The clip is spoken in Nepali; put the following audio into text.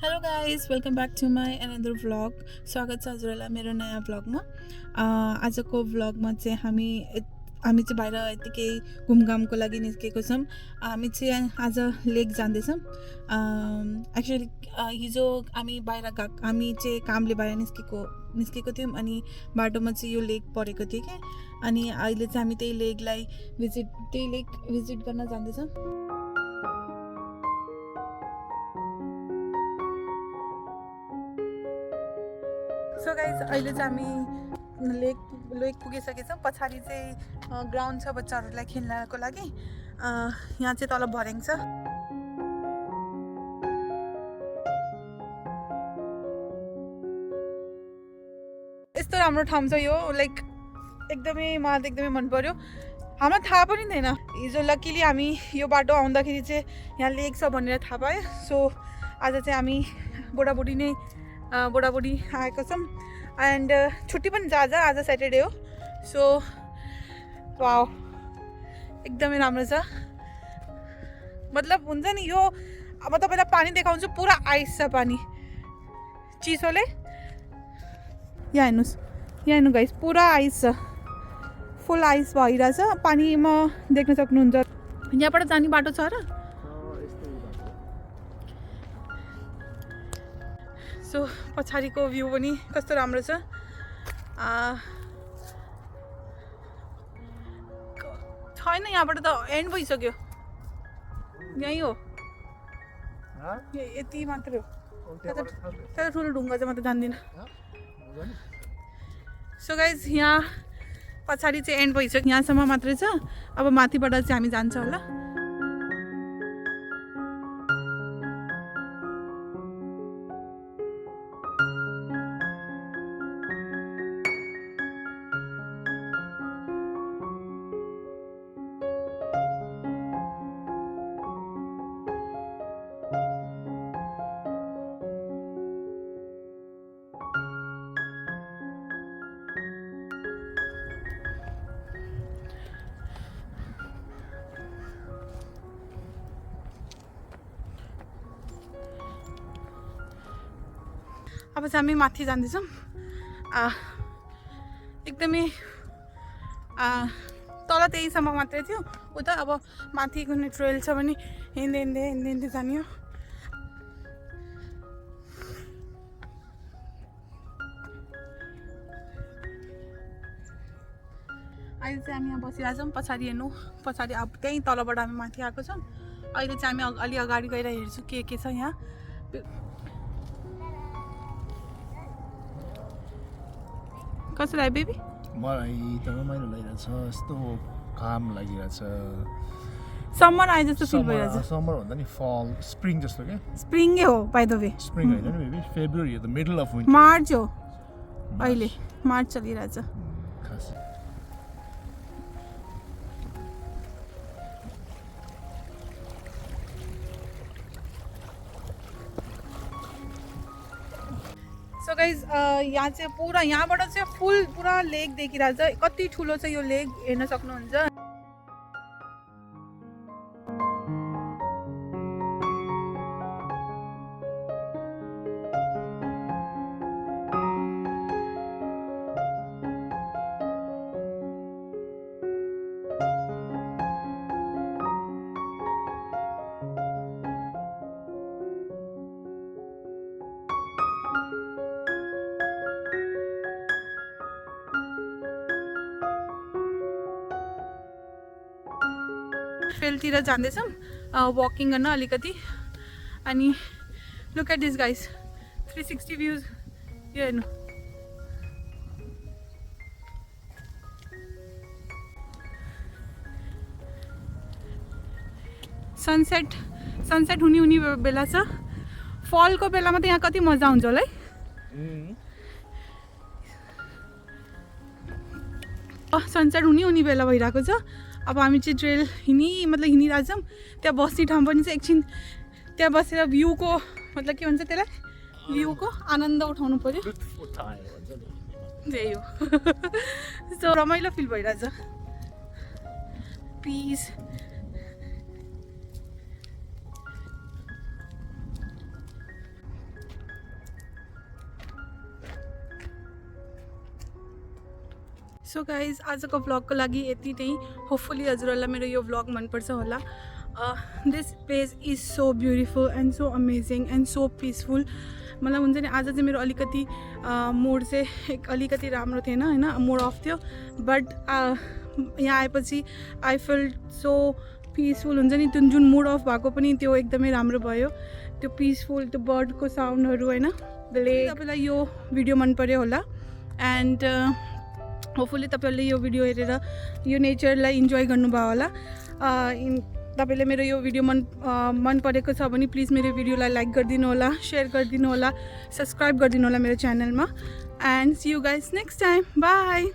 Hello guys welcome back to my another vlog. स्वागत छ हजुरहरूलाई मेरो नयाँ भ्लगमा। आजको भ्लगमा चाहिँ हामी चाहिँ बाहिर यतिकै घुमघामको लागि निस्केको छौँ। हामी चाहिँ आज लेक जाँदैछौँ। एक्चुअली हिजो हामी चाहिँ कामले बाहिर निस्केको थियौँ अनि बाटोमा चाहिँ यो लेक परेको थियो क्या। अनि अहिले चाहिँ हामी त्यही लेक भिजिट गर्न जाँदैछौँ। सो गाइज अहिले चाहिँ हामी लेक पुगिसकेछौँ। पछाडि चाहिँ ग्राउन्ड छ बच्चाहरूलाई खेल्नको लागि। यहाँ चाहिँ तल भर्याङ छ। यस्तो राम्रो ठाउँ छ यो, लाइक मलाई त एकदमै मन पर्यो। हामीलाई थाहा पनि थिएन। हिजो लकिली हामी यो बाटो आउँदाखेरि चाहिँ यहाँ लेक छ भनेर थाहा पायो। सो आज चाहिँ हामी बुढाबुढी आएको छौँ। एन्ड छुट्टी पनि छ आज स्याटरडे हो। सो वाउ एकदमै राम्रो छ। मतलब हुन्छ नि यो, अब तपाईँलाई पानी देखाउँछु, पुरा आइस छ पानी चिसोले। यहाँ हेर्नु गाइस, पुरा आइस छ, फुल आइस भइरहेछ। पानीमा देख्न सक्नुहुन्छ। यहाँबाट जाने बाटो छ र। सो पछाडिको भ्यू पनि कस्तो राम्रो छ। छैन, यहाँबाट त एन्ड भइसक्यो। यहीँ हो, यति मात्र हो। त्यता ठुलो ढुङ्गा चाहिँ म त जान्दिनँ। सो गाइज यहाँ पछाडि चाहिँ एन्ड भइसक्यो, यहाँसम्म मात्रै छ। अब माथिबाट चाहिँ हामी जान्छ होला। अब चाहिँ हामी माथि जाँदैछौँ। एकदमै तल त्यहीसम्म मात्रै थियो। उता अब माथि कुनै ट्रेल छ भने हिँड्दै जाने हो। अहिले चाहिँ हामी यहाँ बसिरहेको छौँ। पछाडि हेर्नु, पछाडि अब त्यहीँ तलबाट हामी माथि आएको छौँ। अहिले चाहिँ हामी अलि अगाडि गएर हेर्छु के छ यहाँ। कसो लाग्यो बेबी? मलाई त रमाइलो लागिरहेछ, यस्तो काम लागिरहेछ। समर आए जस्तो फिल भइरहेछ। समर भन्दा नि फल, स्प्रिङ जस्तो क्या। स्प्रिङै हो बाइ द वे। स्प्रिङ होइन नि बेबी, फेब्रुअरी हो, the middle of winter. March हो अहिले, मार्च चलिरहेछ। खास सो गाइज यहाँ चाहिँ पुरा, यहाँबाट चाहिँ फुल पुरा लेक देखिरहेछ। कति ठुलो छ यो लेक हेर्न सक्नुहुन्छ। ट्रेलतिर जाँदैछौँ वकिङ गर्न अलिकति। अनि look at this guys, 360 views. यो हेर्नु, सनसेट हुने बेला छ। फलको बेलामा त यहाँ कति मजा हुन्छ होला है। सनसेट हुने बेला भइरहेको छ। अब हामी चाहिँ ट्रेल हिँडिरहेको छौँ। त्यहाँ बस्ने ठाउँ पनि छ। एकछिन त्यहाँ बसेर भ्यूको, मतलब के भन्छ त्यसलाई, भ्यूको आनन्द उठाउनु पर्यो। त्यही हो। सो रमाइलो फिल भइरहेछ, पिस। सो गाइज आजको भ्लगको लागि यति नै. होपफुली हजुरहरूलाई मेरो यो भ्लग मनपर्छ होला. This place is so beautiful and so amazing and so peaceful. मलाई हुन्छ नि आज चाहिँ मेरो अलिकति मुड चाहिँ अलिकति राम्रो थिएन होइन, मुड अफ थियो. बट यहाँ आएपछि आई फिल सो पिसफुल. हुन्छ नि त्यो जुन मुड अफ भएको पनि त्यो एकदमै राम्रो भयो. त्यो पिसफुल, त्यो बर्डको साउन्डहरू होइन. तपाईँलाई यो भिडियो मन पर्यो होला एन्ड होपफुली तपाईँहरूले यो भिडियो हेरेर यो नेचरलाई इन्जोय गर्नुभयो होला. तपाईँले मेरो यो भिडियो मन परेको छ भने प्लिज मेरो भिडियोलाई लाइक गरिदिनु होला, सेयर गरिदिनु होला, सब्सक्राइब गरिदिनु होला मेरो च्यानलमा. And see you guys next time. By.